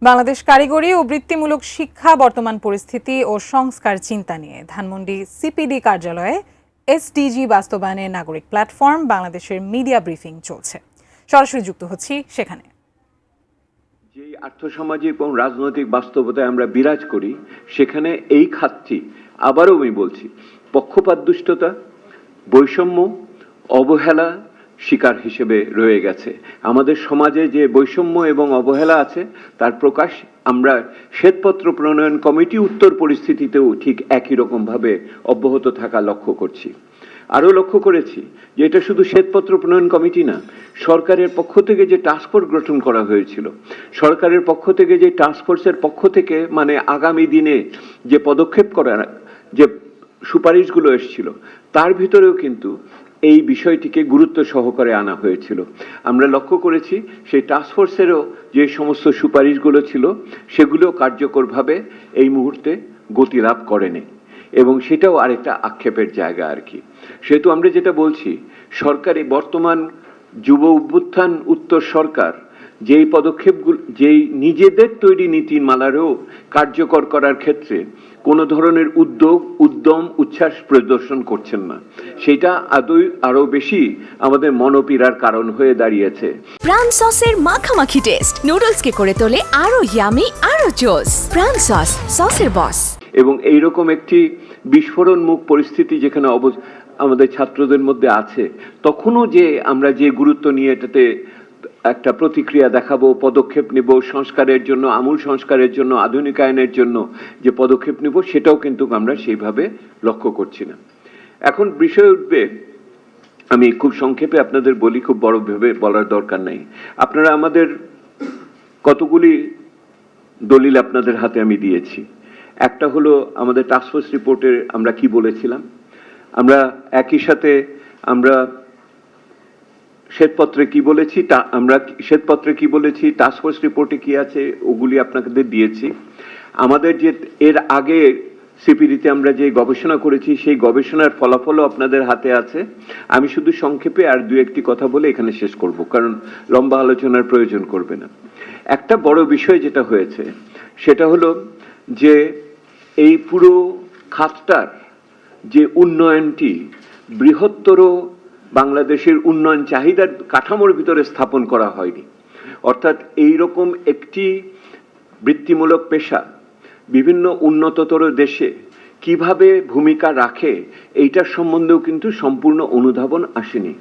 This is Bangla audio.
বাংলাদেশ কারিগরি ও বৃত্তিমূলক শিক্ষা বর্তমান পরিস্থিতি ও সংস্কার চিন্তা নিয়ে ধানমন্ডি সিপিডি কার্যালয়ে এসডিজি বাস্তবায়নের নাগরিক প্ল্যাটফর্ম বাংলাদেশের মিডিয়া ব্রিফিং চলছে। সরাসরি যুক্ত হচ্ছি সেখানে। যে আর্থসামাজিক এবং রাজনৈতিক বাস্তবতায় আমরা বিরাজ করি, সেখানে এই খাতটি আবারও আমি বলছি পক্ষপাতদুষ্টতা, বৈষম্য, অবহেলা শিকার হিসেবে রয়ে গেছে। আমাদের সমাজে যে বৈষম্য এবং অবহেলা আছে তার প্রকাশ আমরা শ্বেতপত্র প্রণয়ন কমিটি উত্তর পরিস্থিতিতেও ঠিক একই রকমভাবে অব্যাহত থাকা লক্ষ্য করছি। আরও লক্ষ্য করেছি যে এটা শুধু শ্বেতপত্র প্রণয়ন কমিটি না, সরকারের পক্ষ থেকে যে টাস্কফোর্স গঠন করা হয়েছিল, সরকারের পক্ষ থেকে যে টাস্কফোর্সের পক্ষ থেকে মানে আগামী দিনে যে পদক্ষেপ করার যে সুপারিশগুলো এসেছিল তার ভিতরেও কিন্তু এই বিষয়টিকে গুরুত্ব সহকারে আনা হয়েছিল। আমরা লক্ষ্য করেছি সেই টাস্কফোর্সেরও যে সমস্ত সুপারিশগুলো ছিল সেগুলো কার্যকরভাবে এই মুহূর্তে গতি লাভ করেনি, এবং সেটাও আরেকটা আক্ষেপের জায়গা আর কি। সেহেতু আমরা যেটা বলছি, সরকারি বর্তমান যুব উত্থান উত্তর সরকার যেই পদক্ষেপগুলো, যেই নিজেদের তৈরি নীতিমালারও কার্যকর করার ক্ষেত্রে কোনো ধরনের উদ্যম উচ্ছ্বাস প্রদর্শন করছেন না, সেটা আরো বেশি আমাদের মনোপীড়ার কারণ হয়ে দাঁড়িয়েছে। প্রাণ সসের মাখামাখি টেস্ট নুডলসকে করে তোলে আরো ইয়ামি আরো জোস। প্রাণ সস, সসের বস। এবং এইরকম একটি বিস্ফোরণ মুখ পরিস্থিতি যেখানে আমাদের ছাত্রদের মধ্যে আছে, তখনও যে আমরা যে গুরুত্ব নিয়ে এটাতে একটা প্রতিক্রিয়া দেখাবো, পদক্ষেপ নিব, সংস্কারের জন্য, আমূল সংস্কারের জন্য, আধুনিকায়নের জন্য যে পদক্ষেপ নিব, সেটাও কিন্তু আমরা সেইভাবে লক্ষ্য করছি না। এখন বিষয় উঠবে, আমি খুব সংক্ষেপে আপনাদের বলি, খুব বড় ভেবে বলার দরকার নাই। আপনারা আমাদের কতগুলি দলিল আপনাদের হাতে আমি দিয়েছি। একটা হলো আমাদের টাস্কফোর্স রিপোর্টের আমরা কি বলেছিলাম, আমরা একই সাথে আমরা শ্বেতপত্রে কি বলেছি, শ্বেতপত্রে কি বলেছি, টাস্কফোর্স রিপোর্টে কি আছে, ওগুলি আপনাদের দিয়েছি। আমাদের যে এর আগে সিপিডিতে আমরা যে গবেষণা করেছি সেই গবেষণার ফলাফলও আপনাদের হাতে আছে। আমি শুধু সংক্ষেপে আর দু একটি কথা বলে এখানে শেষ করব, কারণ লম্বা আলোচনার প্রয়োজন করবে না। একটা বড় বিষয় যেটা হয়েছে সেটা হলো যে এই পুরো খাতটার যে উন্নয়নটি বৃহত্তর বাংলাদেশের উন্নয়ন চাহিদার কাঠামোর ভিতরে স্থাপন করা হয়নি। অর্থাৎ এই রকম একটি বৃত্তিমূলক পেশা বিভিন্ন উন্নততর দেশে কিভাবে ভূমিকা রাখে এইটার সম্বন্ধেও কিন্তু সম্পূর্ণ অনুধাবন আসেনি।